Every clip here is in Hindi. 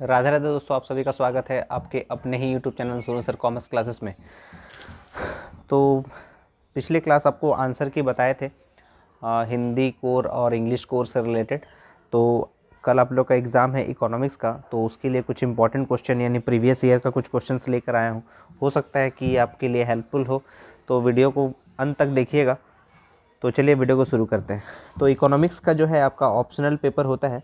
राधे राधे दोस्तों, आप सभी का स्वागत है आपके अपने ही YouTube channel Sonu sir commerce classes में। तो पिछले क्लास आपको आंसर की बताए थे हिंदी कोर और इंग्लिश कोर से रिलेटेड। तो कल आप लोग का एग्ज़ाम है इकोनॉमिक्स का, तो उसके लिए कुछ इंपॉर्टेंट क्वेश्चन यानी प्रीवियस ईयर का कुछ क्वेश्चंस लेकर आया हूँ। हो सकता है कि आपके लिए हेल्पफुल हो, तो वीडियो को अंत तक देखिएगा। तो चलिए वीडियो को शुरू करते हैं। तो इकोनॉमिक्स का जो है आपका ऑप्शनल पेपर होता है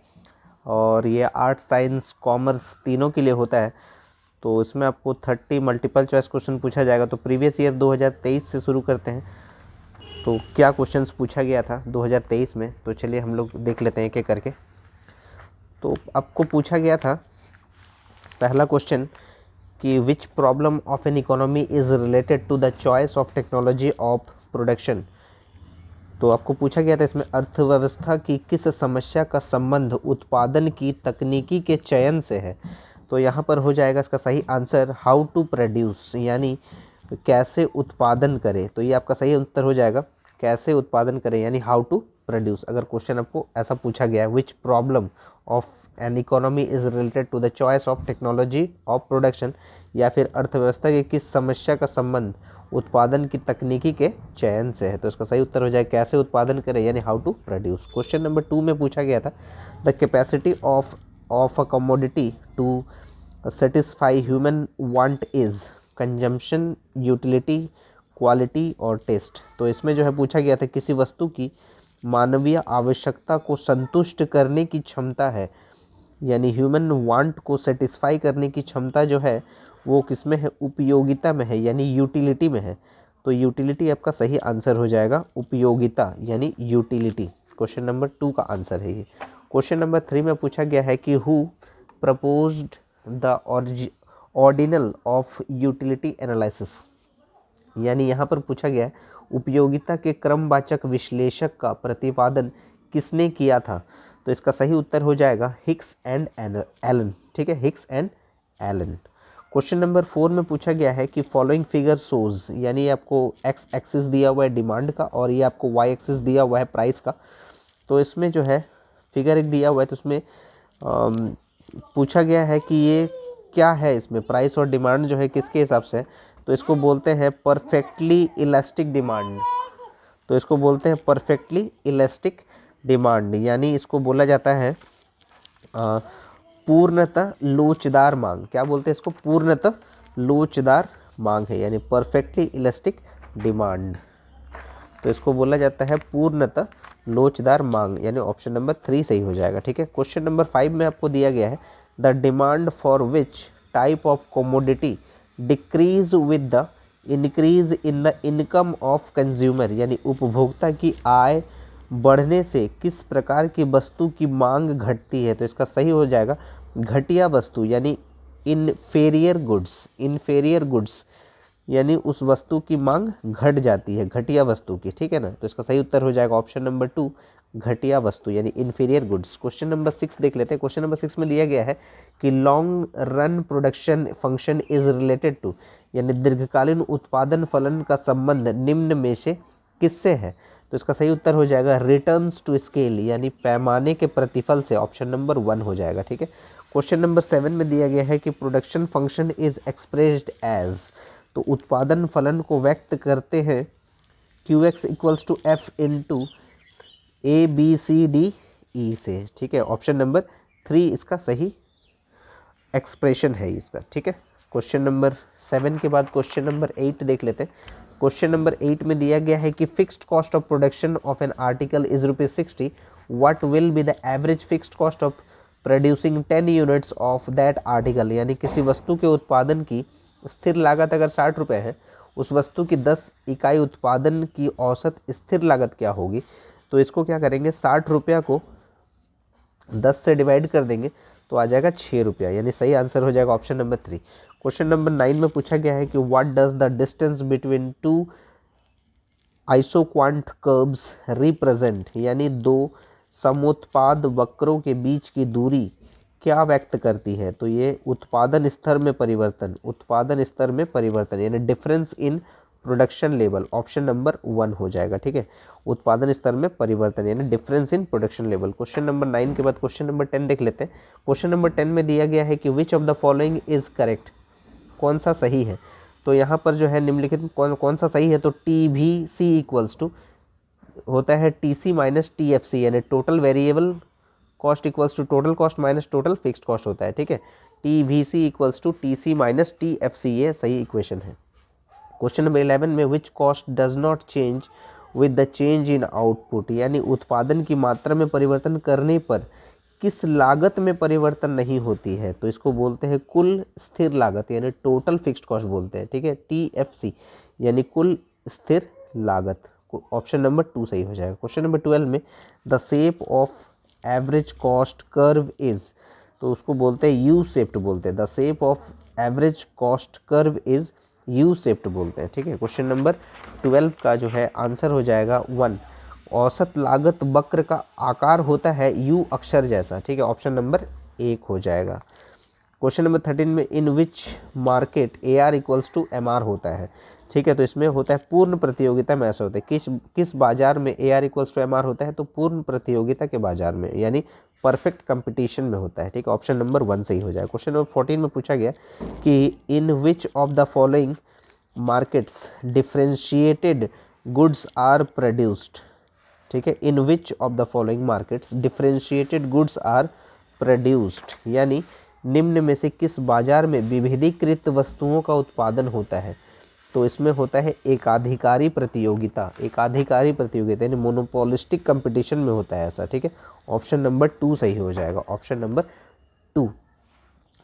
और ये आर्ट साइंस कॉमर्स तीनों के लिए होता है। तो इसमें आपको 30 मल्टीपल चॉइस क्वेश्चन पूछा जाएगा। तो प्रीवियस ईयर 2023 से शुरू करते हैं। तो क्या क्वेश्चंस पूछा गया था 2023 में, तो चलिए हम लोग देख लेते हैं एक एक करके। तो आपको पूछा गया था पहला क्वेश्चन कि which problem of an economy is related to the choice of technology of production. तो आपको पूछा गया था इसमें अर्थव्यवस्था की किस समस्या का संबंध उत्पादन की तकनीकी के चयन से है। तो यहाँ पर हो जाएगा इसका सही आंसर हाउ टू प्रोड्यूस, यानी कैसे उत्पादन करें। तो ये आपका सही उत्तर हो जाएगा कैसे उत्पादन करें, यानी हाउ टू प्रोड्यूस। अगर क्वेश्चन आपको ऐसा पूछा गया है which problem of an economy is related to the choice of technology of production, या फिर अर्थव्यवस्था की किस समस्या का संबंध उत्पादन की तकनीकी के चयन से है, तो इसका सही उत्तर हो जाए कैसे उत्पादन करें, यानी how to produce. Question number 2 में पूछा गया था the capacity of a commodity to satisfy human want is consumption, utility, quality और टेस्ट। तो इसमें जो है पूछा गया था किसी वस्तु की मानवीय आवश्यकता को संतुष्ट करने की क्षमता है, यानी ह्यूमन वांट को सेटिस्फाई करने की क्षमता जो है वो किस में है, उपयोगिता में है, यानी यूटिलिटी में है। तो यूटिलिटी आपका सही आंसर हो जाएगा, उपयोगिता यानी यूटिलिटी। क्वेश्चन नंबर 2 का आंसर है ये। क्वेश्चन नंबर 3 में पूछा गया है कि who proposed the ordinal of utility analysis, यानी यहाँ पर पूछा गया है उपयोगिता के क्रमवाचक विश्लेषक का प्रतिपादन किसने किया था। तो इसका सही उत्तर हो जाएगा हिक्स एंड एलन। ठीक है, Hicks and Allen. Question number 4 में पूछा गया है कि फॉलोइंग फिगर शोज, यानी आपको एक्स एक्सिस दिया हुआ है डिमांड का और ये आपको वाई एक्सिस दिया हुआ है प्राइस का। तो इसमें जो है फिगर एक दिया हुआ है, तो उसमें पूछा गया है कि ये क्या है, इसमें प्राइस और डिमांड जो है किसके हिसाब से है। तो इसको बोलते हैं परफेक्टली इलास्टिक डिमांड। तो इसको बोलते हैं परफेक्टली इलास्टिक डिमांड, यानी इसको बोला जाता है पूर्णतः लोचदार मांग। क्या बोलते हैं इसको, पूर्णतः लोचदार मांग है, यानी परफेक्टली इलास्टिक डिमांड। तो इसको बोला जाता है पूर्णतः लोचदार मांग, यानी ऑप्शन नंबर 3 सही हो जाएगा। ठीक है, क्वेश्चन नंबर 5 में आपको दिया गया है the demand for which type of commodity decrease with the increase in the income of consumer, यानी उपभोक्ता की आय बढ़ने से किस प्रकार की वस्तु की मांग घटती है। तो इसका सही हो जाएगा घटिया वस्तु, यानी इन्फेरियर गुड्स। इन्फेरियर गुड्स यानी उस वस्तु की मांग घट जाती है, घटिया वस्तु की। ठीक है ना, तो इसका सही उत्तर हो जाएगा ऑप्शन नंबर 2 घटिया वस्तु यानी इन्फीरियर गुड्स। क्वेश्चन नंबर 6 देख लेते हैं। क्वेश्चन नंबर 6 में दिया गया है कि long run production function is related to, यानी दीर्घकालीन उत्पादन फलन का संबंध निम्न में से किससे है। तो इसका सही उत्तर हो जाएगा रिटर्न्स टू स्केल, यानी पैमाने के प्रतिफल से। ऑप्शन नंबर 1 हो जाएगा। ठीक है, क्वेश्चन नंबर 7 में दिया गया है कि production function is expressed as, तो उत्पादन फलन को व्यक्त करते हैं QX equals to F into ABCDE से। ठीक है, ऑप्शन नंबर 3 इसका सही एक्सप्रेशन है इसका। ठीक है, क्वेश्चन नंबर 7 के बाद क्वेश्चन नंबर 8 देख लेते हैं। क्वेश्चन नंबर 8 में दिया गया है कि fixed cost of production of an article is ₹60, what will be the average fixed cost of producing 10 units of that article, यानी किसी वस्तु के उत्पादन की स्थिर लागत अगर 60 रुपये है, उस वस्तु की 10 इकाई उत्पादन की औसत स्थिर लागत क्या होगी। तो इसको क्या करेंगे, 60 रुपया को 10 से डिवाइड कर देंगे तो आ जाएगा 6 रुपया, यानी सही आंसर हो जाएगा ऑप्शन नंबर 3। क्वेश्चन नंबर 9 में पूछा गया है कि what does the distance between two isoquant curves represent, यानी दो समोत्पाद वक्रों के बीच की दूरी क्या व्यक्त करती है। तो ये उत्पादन स्तर में परिवर्तन, उत्पादन स्तर में परिवर्तन, यानी difference in production level, option number 1 हो जाएगा। ठीक है, उत्पादन स्तर में परिवर्तन यानी difference in production level. Question number 9 के बाद क्वेश्चन नंबर 10 देख लेते हैं। क्वेश्चन नंबर 10 में दिया गया है कि which of the following is correct, कौन सा सही है। तो यहाँ पर जो है निम्नलिखित कौन सा सही है, तो TVC इक्वल्स टू होता है TC माइनस TFC, यानी total variable cost equals to total cost minus total fixed cost होता है। ठीक है, TVC equals to TC minus TFC, ये सही इक्वेशन है। क्वेश्चन नंबर 11 में which cost does not change with the change in output, यानी उत्पादन की मात्रा में परिवर्तन करने पर किस लागत में परिवर्तन नहीं होती है, तो इसको बोलते हैं कुल स्थिर लागत यानी टोटल फिक्स्ड कॉस्ट बोलते हैं। ठीक है, TFC यानी कुल स्थिर लागत। ऑप्शन नंबर 2 सही हो जाएगा। क्वेश्चन नंबर 12 में the shape of average cost curve is, तो उसको बोलते हैं यू शेप्ड बोलते हैं। The shape of average cost curve is U shaped बोलते हैं। ठीक है, क्वेश्चन नंबर 12 का जो है आंसर हो जाएगा 1। औसत लागत वक्र का आकार होता है यू अक्षर जैसा। ठीक है, ऑप्शन नंबर 1 हो जाएगा। क्वेश्चन नंबर 13 में in which market AR equals to MR होता है। ठीक है, तो इसमें होता है पूर्ण प्रतियोगिता में ऐसा होता है। किस बाजार में AR इक्वल्स टू MR होता है, तो पूर्ण प्रतियोगिता के बाजार में यानी परफेक्ट कंपटीशन में होता है। ठीक है, ऑप्शन नंबर 1 सही हो जाएगा। क्वेश्चन नंबर 14 में पूछा गया कि in which of the following markets differentiated goods are produced. ठीक है, in which of the following markets differentiated goods are produced, यानी निम्न में से किस बाजार में विविधीकृत वस्तुओं का उत्पादन होता है, तो इसमें होता है एकाधिकारी प्रतियोगिता। एकाधिकारी प्रतियोगिता यानी मोनोपोलिस्टिक कंपटीशन में होता है ऐसा। ठीक है, ऑप्शन नंबर 2 सही हो जाएगा। Option number 2।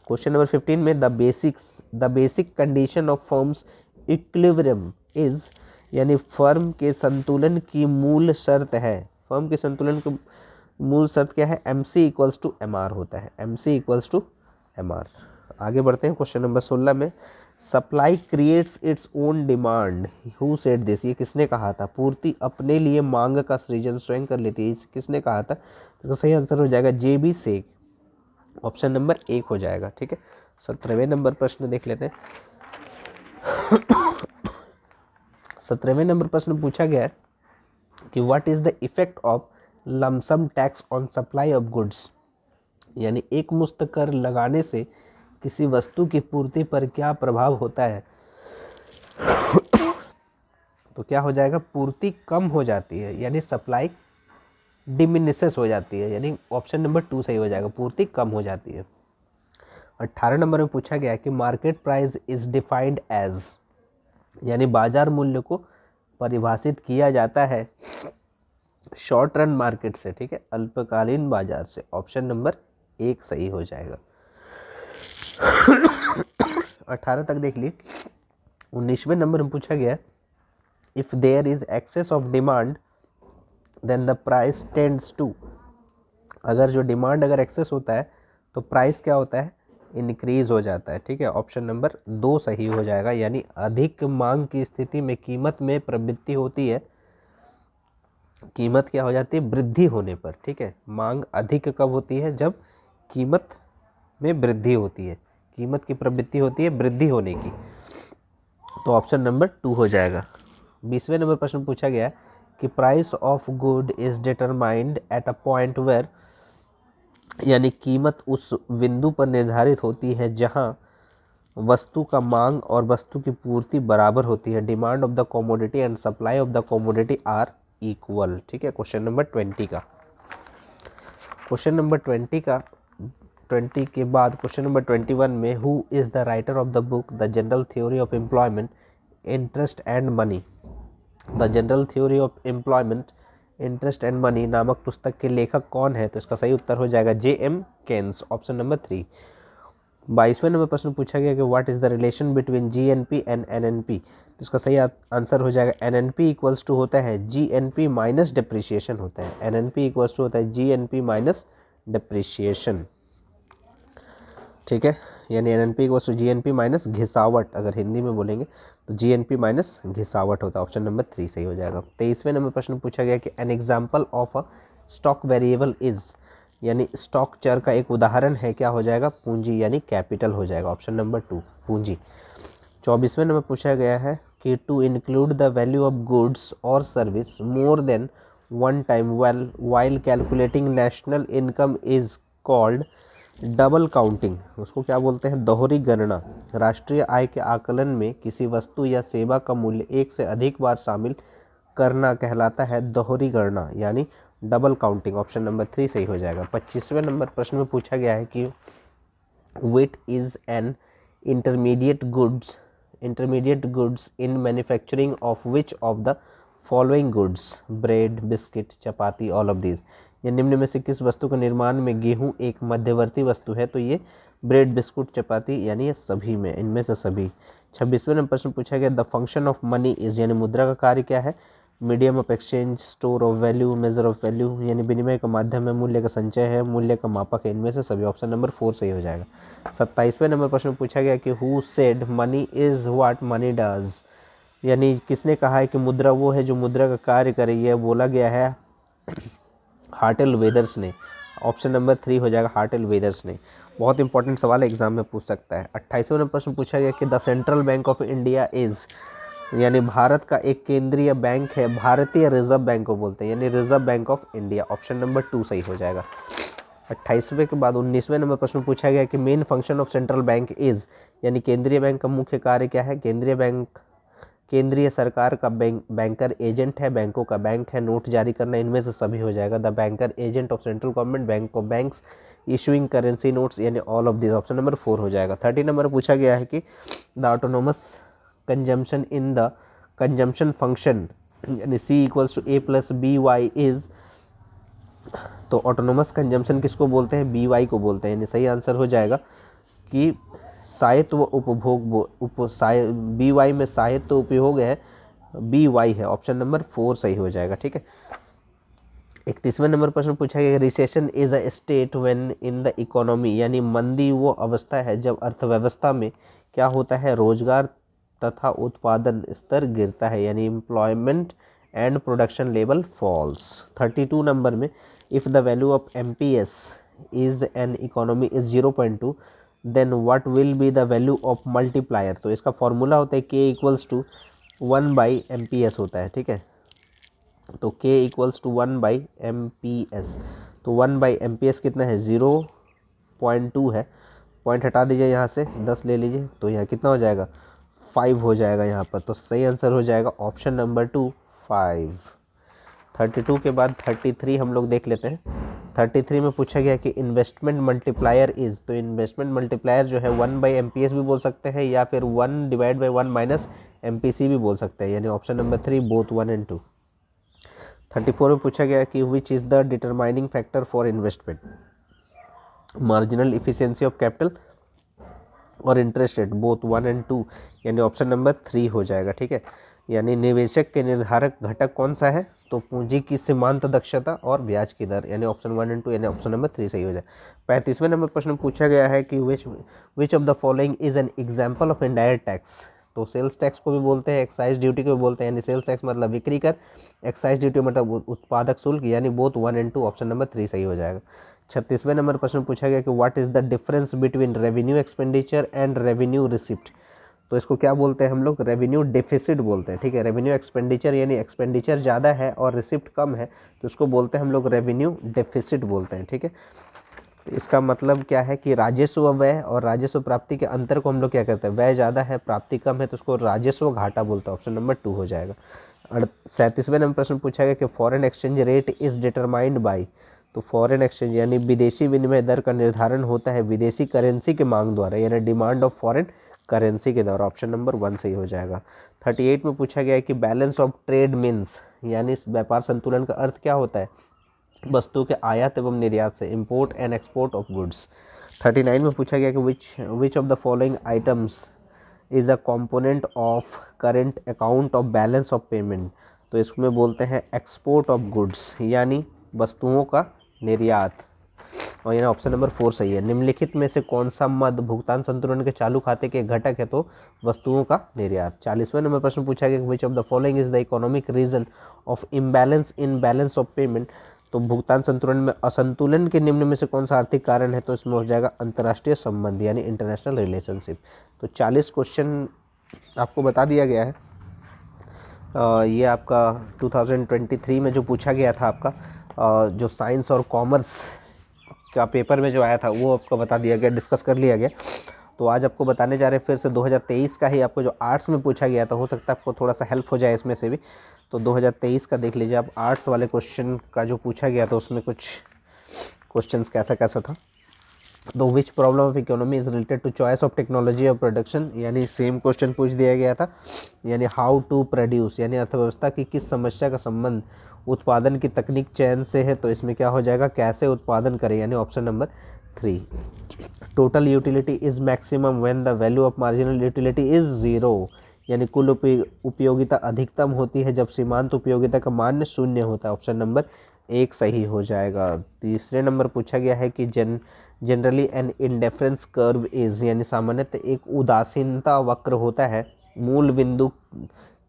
क्वेश्चन नंबर 15 में the basic condition of firms equilibrium is, यानी फर्म के संतुलन की मूल शर्त है। फर्म के संतुलन की मूल शर्त क्या है, MC इक्वल्स टू MR होता है। MC equals to MR। आगे बढ़ते हैं। क्वेश्चन नंबर 16 में supply creates its own demand, who said this, ये किसने कहा था। पूर्ति अपने लिए मांग का सृजन स्वयं कर लेती है, किसने कहा था, तो सही आंसर हो जाएगा JB सेक। ऑप्शन नंबर 1 हो जाएगा। ठीक है, 17वें नंबर प्रश्न देख लेते हैं। 17वें नंबर प्रश्न पूछा गया है कि what is the effect of lump sum tax on supply of goods, यानी एक मुश्त कर लगाने से किसी वस्तु की पूर्ति पर क्या प्रभाव होता है। तो क्या हो जाएगा, पूर्ति कम हो जाती है यानी सप्लाई डिमिनिसेस हो जाती है, यानी ऑप्शन नंबर 2 सही हो जाएगा, पूर्ति कम हो जाती है। 18 नंबर में पूछा गया कि market price is defined as, यानी बाजार मूल्य को परिभाषित किया जाता है शॉर्ट रन मार्केट से। ठीक है, अल्पकालीन बाजार से। ऑप्शन नंबर 1 सही हो जाएगा। 18 तक देख लिए। 19वें नंबर में पूछा गया if there is excess of demand then the price tends to, अगर जो डिमांड अगर एक्सेस होता है तो प्राइस क्या होता है, इंक्रीज हो जाता है। ठीक है, ऑप्शन नंबर 2 सही हो जाएगा, यानी अधिक मांग की स्थिति में कीमत में प्रवृत्ति होती है। कीमत क्या हो जाती है, वृद्धि होने पर। ठीक है, मांग अधिक कब होती है, जब कीमत में वृद्धि होती है, कीमत की प्रवृत्ति होती है वृद्धि होने की। तो ऑप्शन नंबर 2 हो जाएगा। 20वें नंबर प्रश्न पूछा गया कि price of good is determined at a point where, यानी कीमत उस बिंदु पर निर्धारित होती है जहां वस्तु का मांग और वस्तु की पूर्ति बराबर होती है। Demand of the commodity and supply of the commodity are equal. ठीक है, क्वेश्चन नंबर 20 का। क्वेश्चन नंबर 20 के बाद क्वेश्चन नंबर 21 में who is the writer of the book the general theory of employment interest and money. The general theory of employment interest and money नामक पुस्तक के लेखक कौन है, तो इसका सही उत्तर हो जाएगा JM केन्स। Option number 3। 22वें नंबर प्रश्न पूछा गया कि what is the relation between GNP and NNP, तो इसका सही आंसर हो जाएगा NNP इक्वल्स टू होता है GNP माइनस डिप्रिसिएशन होता है। NNP इक्वल्स टू होता है GNP माइनस डिप्रिसिएशन। ठीक है, यानी NNP equals to GNP minus घिसावट, अगर हिंदी में बोलेंगे तो GNP माइनस घिसावट होता है। ऑप्शन नंबर 3 सही हो जाएगा। 23वें नंबर प्रश्न पूछा गया कि N example of a stock variable is, यानी स्टॉक चर का एक उदाहरण है, क्या हो जाएगा, पूंजी यानी कैपिटल हो जाएगा। ऑप्शन नंबर 2 पूंजी। 24वें नंबर पूछा गया है कि to include the value of goods और service more than one time while calculating national income is called double counting. उसको क्या बोलते हैं? दोहरी गणना। राष्ट्रीय आय के आकलन में किसी वस्तु या सेवा का मूल्य एक से अधिक बार शामिल करना कहलाता है दोहरी गणना, यानी डबल काउंटिंग। ऑप्शन नंबर 3 सही हो जाएगा। 25वें नंबर प्रश्न में पूछा गया है कि wheat is an intermediate goods in manufacturing of which of the following goods? bread, biscuit, chapati, all of these। ये निम्न में से किस वस्तु के निर्माण में गेहूं एक मध्यवर्ती वस्तु है? तो ये ब्रेड, बिस्कुट, चपाती, यानी ये सभी में, इनमें से सभी। 26वें नंबर प्रश्न पूछा गया the function of money is, यानी मुद्रा का कार्य क्या है? Medium of exchange, store of value, measure of value, यानी विनिमय का माध्यम है, मूल्य का संचय है, मूल्य का मापक है, इनमें से सभी। ऑप्शन नंबर 4 सही हो जाएगा। 27वें नंबर प्रश्न पूछा गया कि who said money is what money does, यानी किसने कहा है कि मुद्रा वो है जो मुद्रा का कार्य करे? यह बोला गया है हार्टेल वेदर्स ने। ऑप्शन नंबर 3 हो जाएगा, हार्टेल वेदर्स ने। बहुत इंपॉर्टेंट सवाल एग्जाम में पूछ सकता है। 28वें नंबर प्रश्न पूछा गया कि the central bank of India is, यानी भारत का एक केंद्रीय बैंक है, भारतीय रिजर्व बैंक को बोलते हैं, यानी reserve bank of India. Option number 2 सही हो जाएगा। 28वें के बाद 19वें नंबर प्रश्न पूछा गया कि main function of central bank is, यानी केंद्रीय बैंक का मुख्य कार्य क्या है? केंद्रीय बैंक केंद्रीय सरकार का बैंकर एजेंट है, बैंकों का बैंक है, नोट जारी करना, इनमें से सभी हो जाएगा। The banker agent of central government, bank of banks, issuing currency notes, यानी all of this. Option number 4 हो जाएगा। 30 नंबर पूछा गया है कि the autonomous consumption in the consumption function, यानी C = A + BY इज, तो ऑटोनोमस कंजम्पशन किसको बोलते हैं? BY को बोलते हैं, यानी सही आंसर हो जाएगा कि साहित्य व उपभोग BY में साहित्य उपयोग है, BY है। ऑप्शन नंबर 4 सही हो जाएगा। ठीक है। 31वें नंबर प्रश्न पूछा गया recession is a state when in the economy, यानी मंदी वो अवस्था है जब अर्थव्यवस्था में क्या होता है? रोजगार तथा उत्पादन स्तर गिरता है, यानी employment and production level falls. 32 number में if the value of MPS is an economy is 0.2 then what will be the value of multiplier. तो इसका फॉर्मूला होता है K = 1/MPS होता है। ठीक है, तो K = 1/MPS। तो 1/MPS कितना है? 0.2 है। पॉइंट हटा दीजिए यहाँ से, 10 ले लीजिए, तो यहाँ कितना हो जाएगा? 5 हो जाएगा यहाँ पर। तो सही आंसर हो जाएगा ऑप्शन नंबर 2 5। 32 के बाद 33 हम लोग देख लेते हैं। 33 में पूछा गया कि इन्वेस्टमेंट मल्टीप्लायर इज, तो इन्वेस्टमेंट मल्टीप्लायर जो है 1/MPS भी बोल सकते हैं या फिर 1/1 - MPC भी बोल सकते हैं, यानी ऑप्शन नंबर 3 बोथ 1 and 2। 34 में पूछा गया कि which is the determining factor for investment? Marginal efficiency of capital और इंटरेस्ट रेट, बोथ 1 and 2, यानी ऑप्शन नंबर 3 हो जाएगा। ठीक है, यानी निवेशक के निर्धारक घटक कौन सा है? तो पूंजी की सीमांत दक्षता और ब्याज की दर, यानी ऑप्शन 1 and 2, यानी ऑप्शन नंबर 3 सही हो जाए। 35वें नंबर प्रश्न पूछा गया है कि which of the following is an example of indirect tax? तो सेल्स टैक्स को भी बोलते हैं, एक्साइज ड्यूटी को भी बोलते हैं, यानी सेल्स टैक्स मतलब बिक्री कर, एक्साइज ड्यूटी मतलब उत्पादक शुल्क, यानी बोथ 1 and 2, ऑप्शन नंबर 3 सही हो जाएगा। 36वें नंबर प्रश्न पूछा गया कि what is the difference between revenue expenditure and revenue receipt? तो इसको क्या बोलते हैं हम लोग? रेवेन्यू डेफिसिट बोलते हैं। ठीक है, रेवेन्यू एक्सपेंडिचर यानी एक्सपेंडिचर ज़्यादा है और रिसिप्ट कम है, तो इसको बोलते हैं हम लोग रेवेन्यू डेफिसिट बोलते हैं। ठीक है, तो इसका मतलब क्या है कि राजस्व व्यय और राजस्व प्राप्ति के अंतर को हम लोग क्या करते हैं? व्यय ज़्यादा है, प्राप्ति कम है, तो उसको राजस्व घाटा बोलते हैं। ऑप्शन नंबर 2 हो जाएगा। 37वें नंबर प्रश्न पूछा गया कि foreign exchange rate is determined by, तो फॉरेन एक्सचेंज यानी विदेशी विनिमय दर का निर्धारण होता है विदेशी करेंसी के मांग द्वारा, यानी डिमांड ऑफ फॉरेन करेंसी के द्वारा। ऑप्शन नंबर 1 सही हो जाएगा। 38 में पूछा गया है कि बैलेंस ऑफ ट्रेड मीन्स, यानी व्यापार संतुलन का अर्थ क्या होता है? वस्तु के आयात एवं निर्यात से, import and export of goods. 39 में पूछा गया कि which of the following items is a component of current account of balance of payment? तो इसमें बोलते हैं एक्सपोर्ट ऑफ गुड्स, यानी वस्तुओं का निर्यात, और यानी ऑप्शन नंबर 4 सही है। निम्नलिखित में से कौन सा मद भुगतान संतुलन के चालू खाते के घटक है? तो वस्तुओं का निर्यात। 40वें नंबर प्रश्न पूछा गया which of the following is the economic reason of imbalance in balance of payment? तो भुगतान संतुलन में असंतुलन के निम्न में से कौन सा आर्थिक कारण है? तो इसमें हो जाएगा अंतर्राष्ट्रीय संबंध, यानी इंटरनेशनल रिलेशनशिप। तो 40 क्वेश्चन आपको बता दिया गया है। ये आपका 2023 में जो पूछा गया था आपका जो साइंस और कॉमर्स का पेपर में जो आया था वो आपको बता दिया गया, डिस्कस कर लिया गया। तो आज आपको बताने जा रहे हैं फिर से 2023 का ही, आपको जो आर्ट्स में पूछा गया था, हो सकता है आपको थोड़ा सा हेल्प हो जाए इसमें से भी। तो 2023 का देख लीजिए आप, आर्ट्स वाले क्वेश्चन का जो पूछा गया था उसमें कुछ क्वेश्चंस कैसा कैसा था। तो which problem of economy is related to choice of technology of production, यानी सेम क्वेश्चन पूछ दिया गया था। यानी हाउ टू प्रोड्यूस, यानी अर्थव्यवस्था की किस समस्या का संबंध उत्पादन की तकनीक चयन से है, तो इसमें क्या हो जाएगा, कैसे उत्पादन करें, यानी option number 3। Total utility is maximum when the value of marginal utility is zero, यानी कुल उपयोगिता अधिकतम होती है जब सीमांत उपयोगिता का मान शून्य होता है। ऑप्शन नंबर 1 सही हो जाएगा। तीसरे नंबर पूछा गया है कि generally an indifference curve is, यानी सामान्यतः एक उदासीनता वक्र होता है मूल बिंदु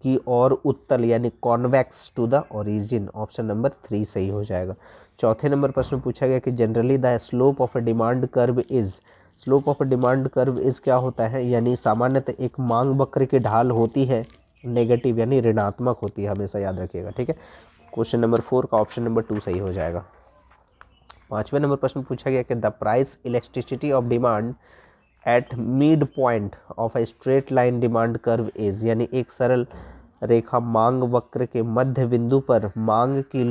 की ओर उत्तल, यानी convex to the origin. Option number 3 सही हो जाएगा। चौथे नंबर प्रश्न पूछा गया कि generally the slope of a demand curve is, slope of a demand curve is क्या होता है, यानी सामान्यतः एक मांग वक्र की ढाल होती है नेगेटिव, यानी ऋणात्मक होती है, हमेशा याद रखिएगा, ठीक है। क्वेश्चन नंबर 4 का ऑप्शन नंबर 2 सही हो जाएगा। पाँचवें नंबर प्रश्न पूछा गया कि the price elasticity of demand at mid point of a straight line demand curve is, यानी एक सरल रेखा मांग वक्र के मध्य बिंदु पर मांग की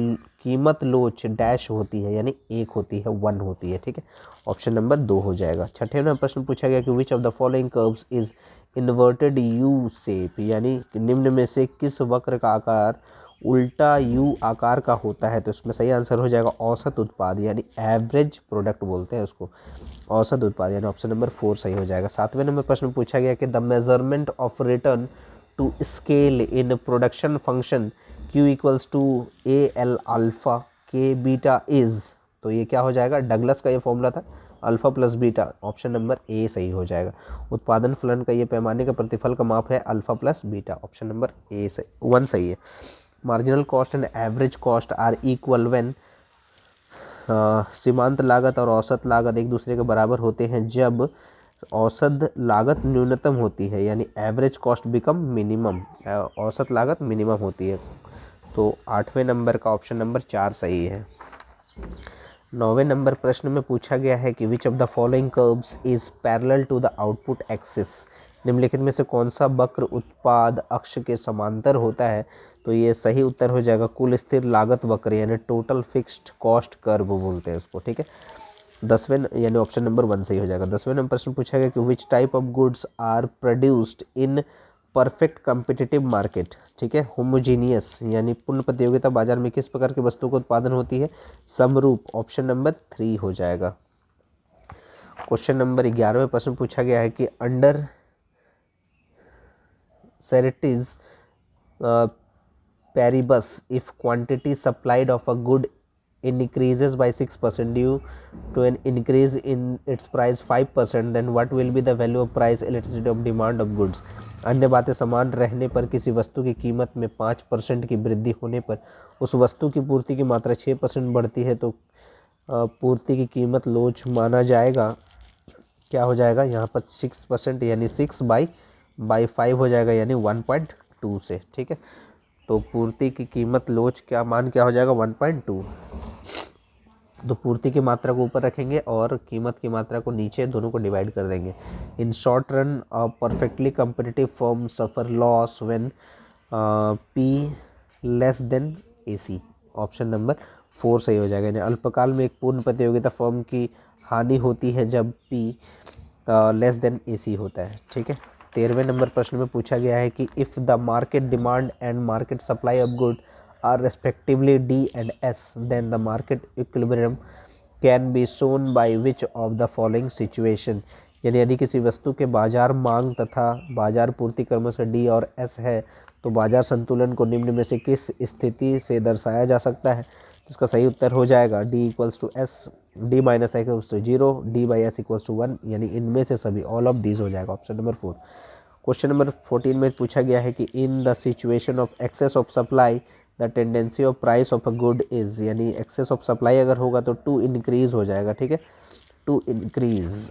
कीमत लोच डैश होती है, यानी 1 होती है, 1 होती है, ठीक है। ऑप्शन नंबर 2 हो जाएगा। छठे नंबर प्रश्न पूछा गया कि which of the following curves is inverted U shape, यानी निम्न में से किस वक्र का आकार उल्टा यू आकार का होता है, तो इसमें सही आंसर हो जाएगा औसत उत्पाद, यानी एवरेज प्रोडक्ट बोलते हैं उसको, औसत उत्पाद, यानी ऑप्शन नंबर 4 सही हो जाएगा। सातवें नंबर प्रश्न पूछा गया कि the measurement of return to scale in production function Q equals to A L alpha K beta is, तो ये क्या हो जाएगा, डगलस का ये फॉर्मूला था, alpha plus beta. Option number ए सही हो जाएगा। उत्पादन फलन का ये पैमाने का प्रतिफल का माप है alpha plus beta. Option number A से 1 सही है। Marginal cost and average cost are equal when, सीमांत लागत और औसत लागत एक दूसरे के बराबर होते हैं जब औसत लागत न्यूनतम होती है, यानी एवरेज कॉस्ट बिकम मिनिमम, औसत लागत मिनिमम होती है। तो 8वें नंबर का ऑप्शन नंबर 4 सही है। 9वें नंबर प्रश्न में पूछा गया है कि which of the following curves is parallel to the output axis, निम्नलिखित में से कौन सा वक्र उत्पाद अक्ष के समांतर होता है, तो ये सही उत्तर हो जाएगा कुल स्थिर लागत वक्र, यानी टोटल फिक्स्ड कॉस्ट कर्व बोलते हैं उसको, ठीक है। 10वें यानी ऑप्शन नंबर 1 सही हो जाएगा। 10वें नंबर प्रश्न पूछा गया कि which type of goods are produced in perfect competitive market, ठीक है। होमोजीनियस, यानी पूर्ण प्रतियोगिता बाजार में किस प्रकार की वस्तुओं का उत्पादन होती है, समरूप। ऑप्शन नंबर 3 हो जाएगा। क्वेश्चन नंबर 11वें प्रश्न पूछा गया है कि under सेरेटिज paribus if quantity supplied of a good increases by 6% due to an increase in its price 5%, then what will be the value of price elasticity of demand of goods। अन्य बातें समान रहने पर किसी वस्तु की कीमत में 5% की वृद्धि होने पर उस वस्तु की पूर्ति की मात्रा 6% बढ़ती है, तो पूर्ति की कीमत लोच माना जाएगा, क्या हो जाएगा यहाँ पर 6%, यानी 6 बाई 5 हो जाएगा, यानी 1.2 से, ठीक है। तो पूर्ति की कीमत लोच क्या मान क्या हो जाएगा, 1.2। तो पूर्ति की मात्रा को ऊपर रखेंगे और कीमत की मात्रा को नीचे, दोनों को डिवाइड कर देंगे। In short run perfectly competitive firm suffer loss when P less than AC। Option number 4 सही हो जाएगा, यानी अल्पकाल में एक पूर्ण प्रतियोगिता फर्म की हानि होती है जब P लेस देन AC होता है, ठीक है। 13वें नंबर प्रश्न में पूछा गया है कि if the market demand and market supply of good are respectively D and S, then the market equilibrium can be shown by which of the following situation, यानी यदि किसी वस्तु के बाजार मांग तथा बाजार पूर्ति क्रमशः से D और S है, तो बाजार संतुलन को निम्न में से किस स्थिति से दर्शाया जा सकता है, तो इसका सही उत्तर हो जाएगा D equals to S, D minus X equals to 0, D by S equals to 1, यानी इनमें से सभी, ऑल ऑफ दीज हो जाएगा। Option number 4। क्वेश्चन नंबर 14 में पूछा गया है कि in the situation of excess of supply the tendency of price of a good is, यानी एक्सेस ऑफ सप्लाई अगर होगा तो टू इंक्रीज हो जाएगा, ठीक है, टू इंक्रीज,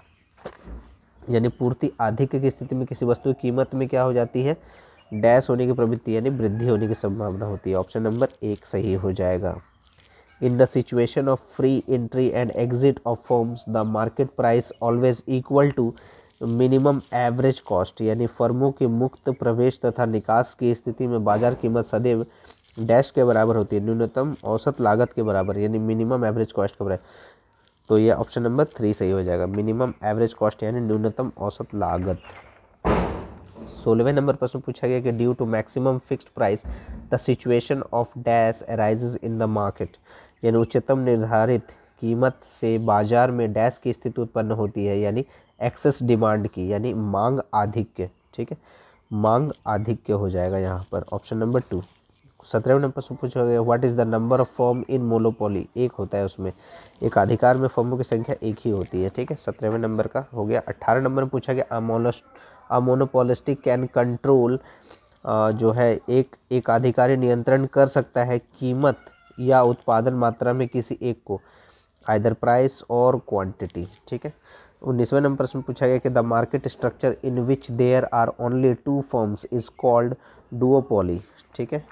यानी पूर्ति अधिक की स्थिति में किसी वस्तु की कीमत में क्या हो जाती है, डैश होने की प्रवृत्ति यानी वृद्धि होने की संभावना होती है। ऑप्शन नंबर 1 सही हो जाएगा। In the situation of free entry and exit of firms the market price always equal to minimum average cost, यानी फर्मों के मुक्त प्रवेश तथा निकास की स्थिति में बाजार कीमत सदैव डैश के बराबर होती है, न्यूनतम औसत लागत के बराबर, यानी मिनिमम एवरेज कॉस्ट के बराबर। तो ये ऑप्शन नंबर 3 सही हो जाएगा, मिनिमम एवरेज कॉस्ट यानी न्यूनतम औसत लागत। 16वें नंबर प्रश्न पूछा गया कि due to maximum fixed price the situation of dash arises in the market, यानी उच्चतम निर्धारित कीमत से बाजार में डैश की स्थिति उत्पन्न होती है, यानी एक्सेस डिमांड की, यानी मांग आधिक्य। ठीक है, मांग आधिक्य हो जाएगा यहाँ पर, ऑप्शन नंबर 2। 17वें नंबर प्रश्न पूछा गया what is the number of firm in monopoly, एक होता है उसमें, एक अधिकार में फर्मों की संख्या एक ही होती है। ठीक है, 17वें नंबर का हो गया। 18 नंबर में पूछा गया अ मोनोपोलिस्टिक कैन कंट्रोल, जो है एक अधिकारी नियंत्रण कर सकता है कीमत या उत्पादन मात्रा में किसी एक को, आइदर प्राइस और क्वांटिटी। ठीक है, 19वें नंबर प्रश्न पूछा गया कि the market structure in which there are only 2 firms is called duopoly. ठीक है,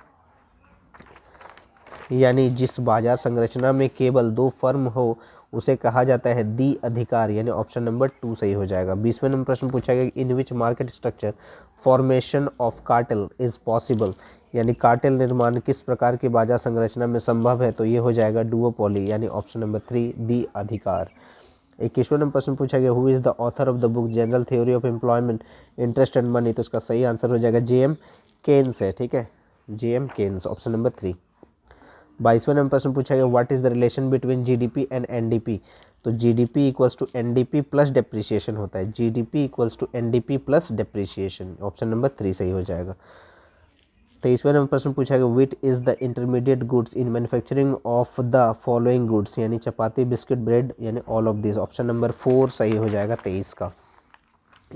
यानी जिस बाजार संरचना में केवल 2 फर्म हो उसे कहा जाता है द्वि अधिकार, यानी ऑप्शन नंबर 2 सही हो जाएगा। 20वें नंबर प्रश्न पूछा गया in which market structure formation of cartel is possible, यानी कार्टेल निर्माण किस प्रकार की बाजार संरचना में संभव है, तो ये हो जाएगा डुओपोली, यानी ऑप्शन नंबर 3 द्वि अधिकार। 21वें नंबर प्रश्न पूछा गया who is the author of the book general theory of employment interest and money, तो इसका सही आंसर हो जाएगा जेएम केन्स है। ठीक है, जेएम केन्स, ऑप्शन नंबर 3। 22वें नंबर प्रश्न पूछा गया what is the relation between GDP and NDP, तो GDP equals to NDP plus depreciation होता है, GDP equals to NDP plus depreciation, option number 3 सही हो जाएगा। 23वें नंबर प्रश्न पूछा गया which is the intermediate goods in manufacturing of the following goods, यानी चपाती बिस्किट ब्रेड, यानी all of this, option number 4 सही हो जाएगा 23 का।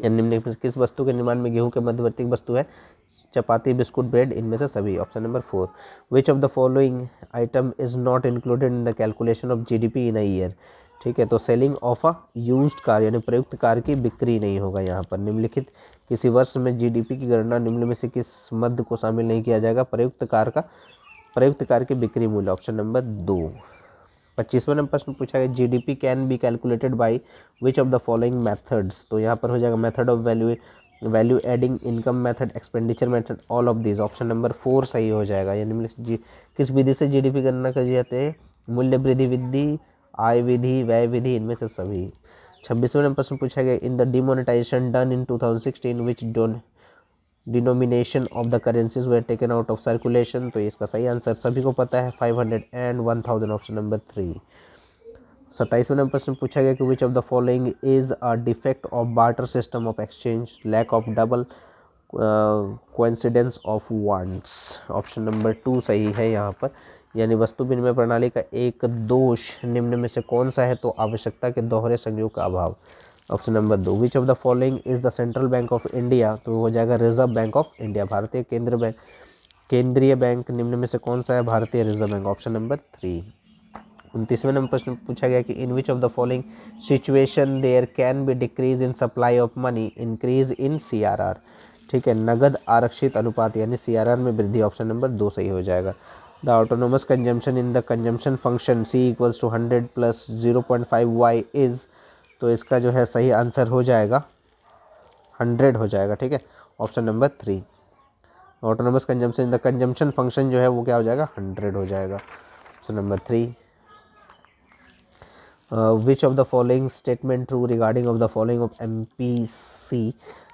निम्नलिखित किस वस्तु के निर्माण में गेहूं के मध्यवर्ती वस्तु है, चपाती बिस्कुट ब्रेड, इनमें से सभी, option number 4। Which of the following item is not included in the calculation of GDP in a year. ठीक है, तो selling of a used car, यानी प्रयुक्त कार की बिक्री नहीं होगा यहाँ पर। निम्नलिखित किसी वर्ष में जीडीपी की गणना निम्न में से किस मद को शामिल नहीं किया जाएगा, प्रयुक्त कार की बिक्री मूल्य, ऑप्शन नंबर 2। 25वें नंबर प्रश्न पूछा गया GDP can be calculated by which of the following methods, तो यहाँ पर हो जाएगा method of value adding, income method, expenditure method, all of this, option number 4 सही हो जाएगा। यानी किस विधि से जीडीपी गणना करी जाती है, मूल्य वृद्धि विधि, आय विधि, व्यय विधि, इनमें से सभी। 26वें नंबर प्रश्न पूछा गया in the demonetization done in 2016 which denomination of the currencies were taken out of circulation, तो इसका सही आंसर सभी को पता है 500 एंड 1000, ऑप्शन नंबर 3। 27वें नंबर प्रश्न पूछा गया कि which of the following is a defect of barter system of exchange, lack of double coincidence of wants, option number 2 सही है यहाँ पर, यानी वस्तु विनिमय प्रणाली का एक दोष निम्न में से कौन सा है, तो आवश्यकता के दोहरे संयोग का अभाव, option number 2। Which of the following is the central bank of India, तो हो जाएगा रिजर्व बैंक ऑफ इंडिया, भारतीय केंद्रीय बैंक निम्न में से कौन सा है, भारतीय रिजर्व बैंक, ऑप्शन नंबर 3। 29वें नंबर प्रश्न पूछा गया कि in which of the following situation there can be decrease in supply of money, increase in CRR. ठीक है, नगद आरक्षित अनुपात यानी सीआरआर में वृद्धि, ऑप्शन नंबर 2 सही हो जाएगा। The autonomous consumption in the consumption function C equals to 100 plus 0.5 Y is, तो इसका जो है सही आंसर हो जाएगा 100 हो जाएगा। ठीक है, option number 3। Autonomous consumption in the consumption function जो है वो क्या हो जाएगा, 100 हो जाएगा, option number 3। Which of the following statement true regarding of the following of MPC,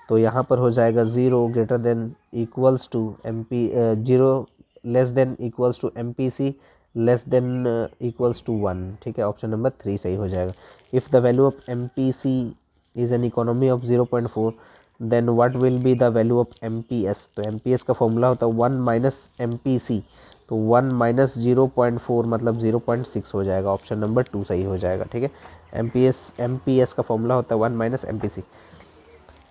तो यहाँ पर हो जाएगा 0 greater than equals to MP 0 less than equals to MPC less than equals to 1। ठीक है, ऑप्शन नंबर 3 सही हो जाएगा। If the value of MPC is an economy of 0.4 then what will be the value of MPS, तो एमपीएस का फॉर्मूला होता है 1 माइनस एमपीसी, तो 1 माइनस 0.4 मतलब 0.6 हो जाएगा, ऑप्शन नंबर 2 सही हो जाएगा। ठीक है, एमपीएस का फॉर्मूला होता है 1 minus MPC.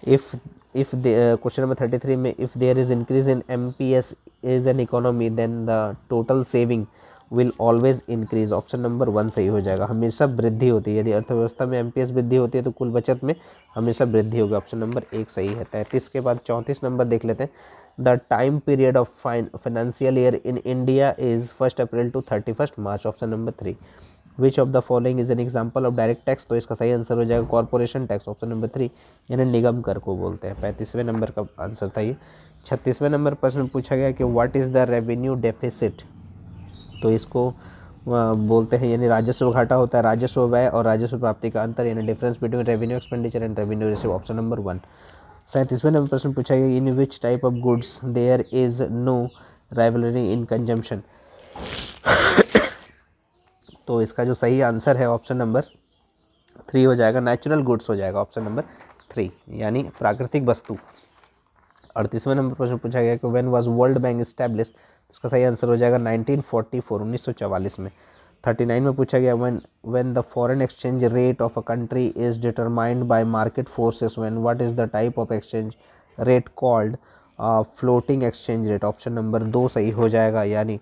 If question number 33 में if there is increase in MPS is an economy then the total saving will always increase, option number 1 सही हो जाएगा, हमेशा वृद्धि होती है, यदि अर्थव्यवस्था में एमपीएस वृद्धि होती है तो कुल बचत में हमेशा वृद्धि होगी, ऑप्शन नंबर 1 सही है। 33 के बाद 34 नंबर देख लेते हैं। The time period of financial year in India is 1 April to 31 March. Option number 3। Which of the following is an example of direct tax, तो इसका सही आंसर हो जाएगा कॉर्पोरेशन टैक्स। ऑप्शन नंबर 3 यानी निगम कर को बोलते हैं। 35वें नंबर का आंसर था ये। 36वें नंबर प्रश्न पूछा गया कि what is the revenue deficit, तो इसको बोलते हैं यानी राजस्व घाटा होता है, राजस्व व्यय और राजस्व प्राप्ति का अंतर यानी difference between revenue expenditure and revenue receive. Option number 1। 37वें नंबर प्रश्न पूछा गया in which type of goods there is no rivalry in consumption, तो इसका जो सही आंसर है ऑप्शन नंबर 3 हो जाएगा, नेचुरल गुड्स हो जाएगा ऑप्शन नंबर 3 यानी प्राकृतिक वस्तु। 38वें नंबर प्रश्न पूछा गया कि when was world bank established, उसका सही आंसर हो जाएगा 1944 1944 में। 39 में पूछा गया when the foreign exchange rate of a country is determined by market forces when what is the type of exchange rate called floating exchange rate. Option number 2 सही हो जाएगा यानी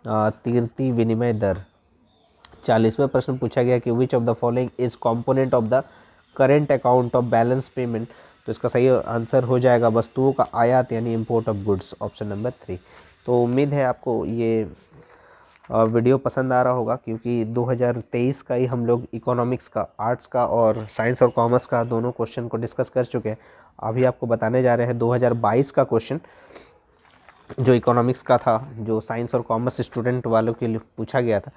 तीर्थी विनिमय दर। 40वें प्रश्न पूछा गया कि which of the following is component of the current account of balance payment, तो इसका सही आंसर हो जाएगा वस्तुओं का आयात यानी import of goods. Option number 3। तो उम्मीद है आपको ये वीडियो पसंद आ रहा होगा, क्योंकि 2023 का ही हम लोग इकोनॉमिक्स का, आर्ट्स का और साइंस और कॉमर्स का दोनों क्वेश्चन को डिस्कस कर चुके हैं। अभी आपको बताने जा रहे हैं 2022 का क्वेश्चन जो इकोनॉमिक्स का था, जो साइंस और कॉमर्स स्टूडेंट वालों के लिए पूछा गया था।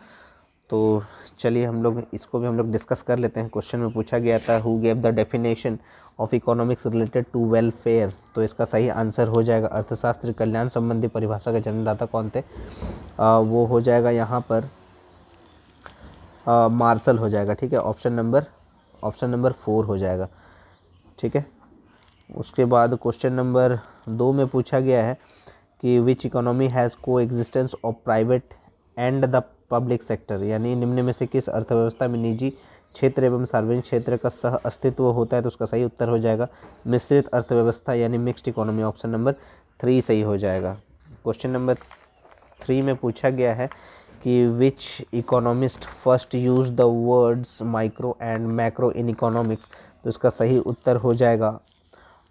तो चलिए हम लोग इसको भी हम लोग डिस्कस कर लेते हैं। क्वेश्चन में पूछा गया था who gave the definition of economics related to welfare, तो इसका सही आंसर हो जाएगा अर्थशास्त्र कल्याण संबंधी परिभाषा के जन्मदाता कौन थे, वो हो जाएगा यहाँ पर मार्शल हो जाएगा। ठीक है, ऑप्शन नंबर 4 हो जाएगा। ठीक है, उसके बाद क्वेश्चन नंबर 2 में पूछा गया है कि विच इकोनॉमी हैज़ को existence of private and the public sector, यानी निम्न में से किस अर्थव्यवस्था में निजी क्षेत्र एवं सार्वजनिक क्षेत्र का सह अस्तित्व होता है, तो उसका सही उत्तर हो जाएगा मिश्रित अर्थव्यवस्था यानी मिक्स्ड इकोनॉमी। ऑप्शन नंबर 3 सही हो जाएगा। क्वेश्चन नंबर 3 में पूछा गया है कि which economist first use the words micro and macro in economics, तो इसका सही उत्तर हो जाएगा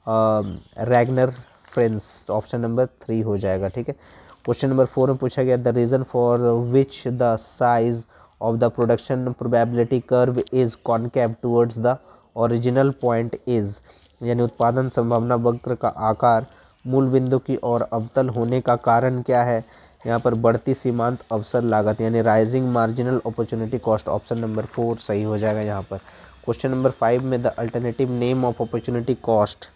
रैगनर फ्रेंस। ऑप्शन नंबर 3 हो जाएगा। ठीक है, क्वेश्चन नंबर 4 में पूछा गया the reason for which the size of the production probability curve is concave towards the original point is, यानी उत्पादन संभावना वक्र का आकार मूल बिंदु की ओर अवतल होने का कारण क्या है, यहाँ पर बढ़ती सीमांत अवसर लागत यानी rising marginal opportunity cost. Option number 4 सही हो जाएगा यहाँ पर। क्वेश्चन नंबर 5 में the alternative name of opportunity cost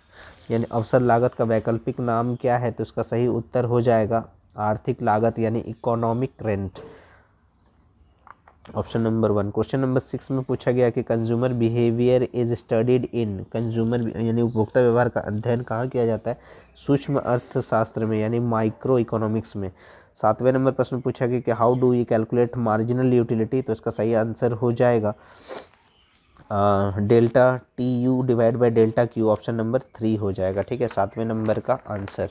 यानी अवसर लागत का वैकल्पिक नाम क्या है, तो इसका सही उत्तर हो जाएगा आर्थिक लागत यानी economic rent. Option number 1। Question number 6 में पूछा गया कि consumer behaviour is studied in, consumer यानी उपभोक्ता व्यवहार का अध्ययन कहाँ किया जाता है, सूक्ष्म अर्थशास्त्र में यानी माइक्रो इकोनॉमिक्स में। 7वें नंबर प्रश्न पूछा गया कि how do you calculate marginal utility, तो इसका सही आंसर हो जाएगा delta T U divide by delta Q. Option number 3 हो जाएगा। ठीक है, 7वें नंबर का आंसर।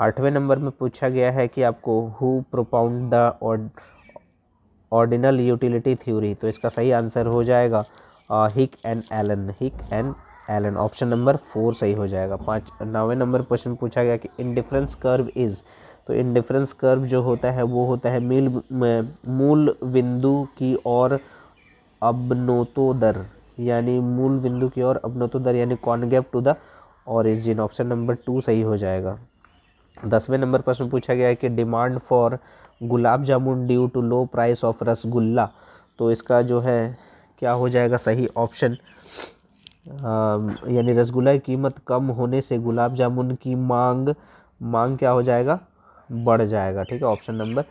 8वें नंबर में पूछा गया है कि आपको who प्रोपाउंड the ordinal utility theory, तो इसका सही आंसर हो जाएगा हिक एंड एलन। ऑप्शन नंबर 4 सही हो जाएगा। 9वें नंबर क्वेश्चन पूछा गया कि इंडिफरेंस कर्व इज, तो इंडिफरेंस कर्व जो होता है वो होता है मूल बिंदु की ओर अवनतोदर यानी मूल बिंदु की ओर अवनतोदर यानी concave to the origin. Option number 2 सही हो जाएगा। 10वें नंबर प्रश्न पूछा गया है कि demand for gulab jamun due to low price of rasgulla, तो इसका जो है क्या हो जाएगा सही ऑप्शन, यानी रसगुल्ला की कीमत कम होने से गुलाब जामुन की मांग क्या हो जाएगा, बढ़ जाएगा। ठीक है, ऑप्शन नंबर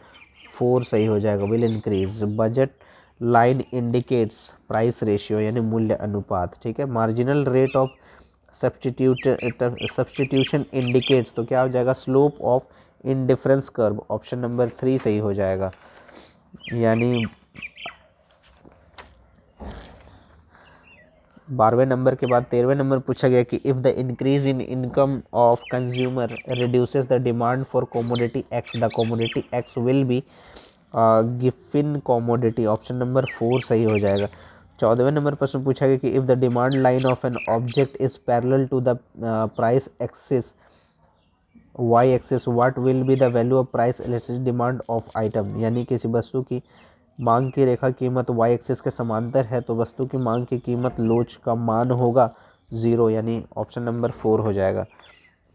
4 सही हो जाएगा, will increase. Budget line indicates price ratio यानी मूल्य अनुपात। ठीक है, marginal rate of substitution indicates, तो क्या हो जाएगा slope of indifference curve. Option number 3 सही हो जाएगा। यानी 12वें नंबर के बाद 13वें नंबर पूछा गया कि if the increase in income of consumer reduces the demand for commodity X, the commodity X will be Giffen commodity. Option number 4 सही हो जाएगा। 14वें नंबर प्रश्न पूछा गया कि if the demand line of an object is parallel to the price axis Y axis what will be the value of price electricity demand of item, यानी किसी वस्तु की मांग की रेखा कीमत वाई एक्सिस के समांतर है तो वस्तु की मांग की कीमत लोच का मान होगा 0, यानी ऑप्शन नंबर 4 हो जाएगा।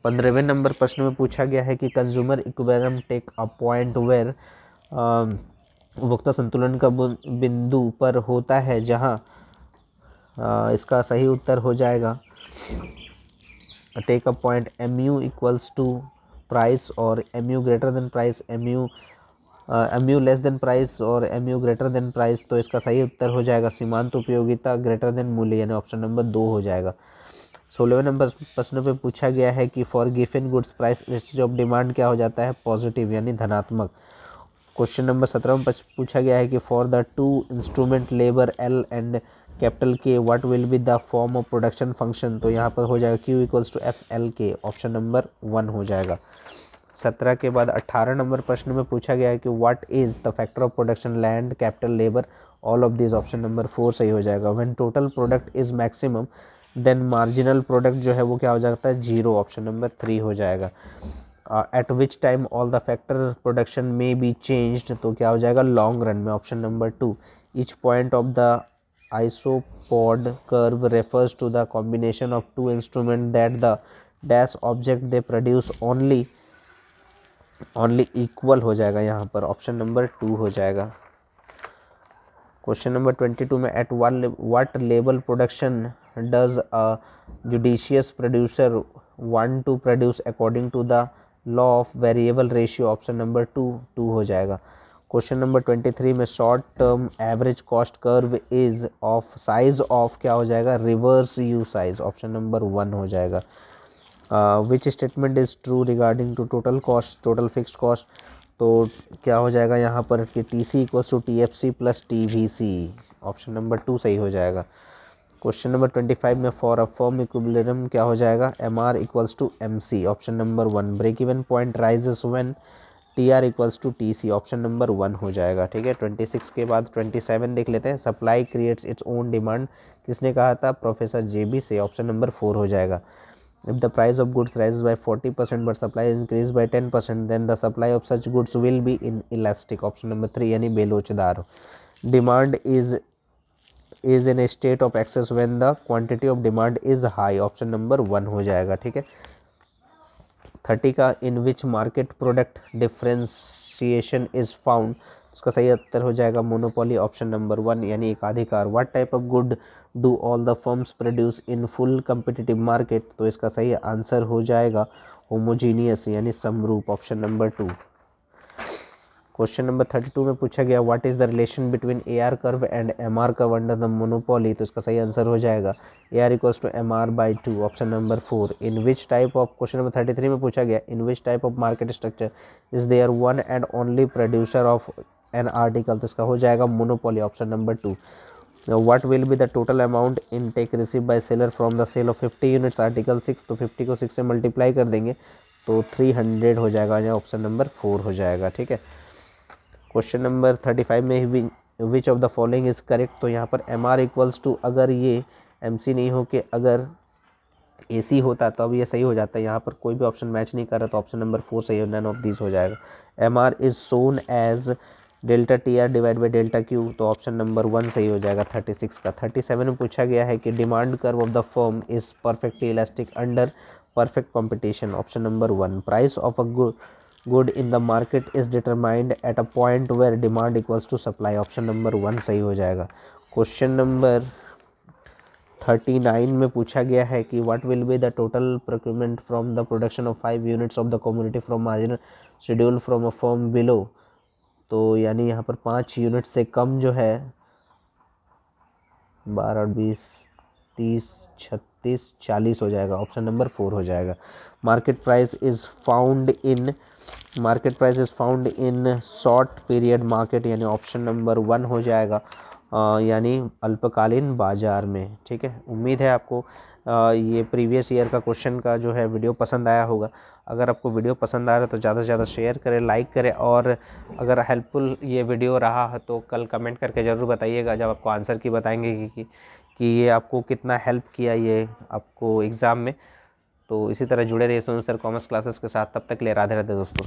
15वें नंबर प्रश्न में पूछा गया है कि consumer equilibrium take a point where, उपभोक्ता संतुलन का बिंदु पर होता है जहां, इसका सही उत्तर हो जाएगा take a point M U equals to price और M U greater than price, M U less than price और M U greater than price. तो इसका सही उत्तर हो जाएगा सीमांत उपयोगिता ग्रेटर देन मूल्य, यानी ऑप्शन नंबर 2 हो जाएगा। 16वें नंबर प्रश्न पे पूछा गया है कि for given goods price elasticity of demand क्या हो जाता है, पॉजिटिव यानी धनात्मक। क्वेश्चन नंबर 17 में पूछा गया है कि for the two instrument labour L and capital K what will be the form of production function, तो यहाँ पर हो जाएगा Q equals to F L K, option number 1 हो जाएगा। 17 के बाद 18 नंबर प्रश्न में पूछा गया है कि what is the factor of production land capital labour all of this, option number 4 सही हो जाएगा। When total product is maximum then marginal product जो है वो क्या हो जाता है, 0, ऑप्शन नंबर 3 हो जाएगा। At which time all the factor production में बी चेंज्ड, तो क्या हो जाएगा लॉन्ग रन में, option number 2। Each point of the isopod curve refers to the combination of two instrument that the dash object they produce only equal हो जाएगा यहाँ पर, ऑप्शन नंबर 2 हो जाएगा। क्वेश्चन नंबर 22 में at what level production does a judicious producer want to produce according to the law of variable ratio, option number 2 हो जाएगा। क्वेश्चन नंबर 23 में short term average cost curve is of size of क्या हो जाएगा, reverse U size, option number 1 हो जाएगा। Which statement is true regarding to total cost, total fixed cost, तो क्या हो जाएगा यहाँ पर कि T C equals to T F C plus T V C, option number 2 सही हो जाएगा। क्वेश्चन नंबर 25 में फॉर अ फर्म इक्विलिब्रियम क्या हो जाएगा, M R equals to M C, option number 1। Break even point rises when T R equals to T C, option number 1 हो जाएगा। ठीक है, 26 के बाद 27 देख लेते हैं। Supply creates its own demand, किसने कहा था, प्रोफेसर जेबी से, ऑप्शन नंबर 4 हो जाएगा। If the price of goods rises by 40% but supply increases by 10%, then the supply of such goods will be inelastic, option number 3 यानी बेलोचदार। Demand is in a state of excess when the quantity of demand is high, option number 1 हो जाएगा। ठीक है, 30 का in which market product differentiation is found, उसका सही उत्तर हो जाएगा मोनोपोली, ऑप्शन नंबर 1 यानी एकाधिकार। What type of good do all the firms produce in full competitive market, तो इसका सही आंसर हो जाएगा होमोजीनियस यानी समरूप, ऑप्शन नंबर 2। क्वेश्चन नंबर 32 में पूछा गया what is the relation between A R curve and M R curve under the monopoly, तो इसका सही आंसर हो जाएगा A R equals to M R by 2, option number 4। In which type of, question number 33 में पूछा गया in which type of market structure is there one and only producer of an article, तो इसका हो जाएगा monopoly, option number 2। What will be the total amount in take receive by seller from the sale of 50 units, article 6, तो 50 को 6 से मल्टीप्लाई कर देंगे तो 300 हो जाएगा, या ऑप्शन नंबर 4 हो जाएगा। ठीक है, क्वेश्चन नंबर 35 में विच of the following is correct, तो यहाँ पर एम आर इक्वल्स टू, अगर ये एम सी नहीं हो के अगर ए सी होता तो अब ये सही हो जाता है, यहाँ पर कोई भी ऑप्शन मैच नहीं कर रहा तो ऑप्शन नंबर 4 सही है, नन ऑफ दिस हो जाएगा। M R is shown as delta T R divide by delta Q, तो ऑप्शन नंबर 1 सही हो जाएगा 36 का। 37 में पूछा गया है कि demand curve of the firm is perfectly elastic under perfect competition, option number 1। Price of a good in the market is determined at a point where demand equals to supply, option number 1 सही हो जाएगा। क्वेश्चन नंबर 39 में पूछा गया है कि what will be the total procurement from the production of 5 units of the community from marginal schedule from a firm below, तो यानी यहाँ पर 5 यूनिट से कम जो है 12, 20, 30, 36, 40 हो जाएगा, ऑप्शन नंबर 4 हो जाएगा। Market price is found in short period market, यानी ऑप्शन नंबर 1 हो जाएगा, यानी अल्पकालीन बाजार में। ठीक है, उम्मीद है आपको ये प्रीवियस ईयर का क्वेश्चन का जो है वीडियो पसंद आया होगा। अगर आपको वीडियो पसंद आ रहा है तो ज़्यादा से ज़्यादा शेयर करें, लाइक करें, और अगर हेल्पफुल ये वीडियो रहा है तो कल कमेंट करके ज़रूर बताइएगा जब आपको आंसर की बताएंगे कि ये आपको कितना हेल्प किया ये आपको एग्ज़ाम में। तो इसी तरह जुड़े रहिए सोनू सर कॉमर्स क्लासेस के साथ। तब तक के लिए राधे राधे दोस्तों।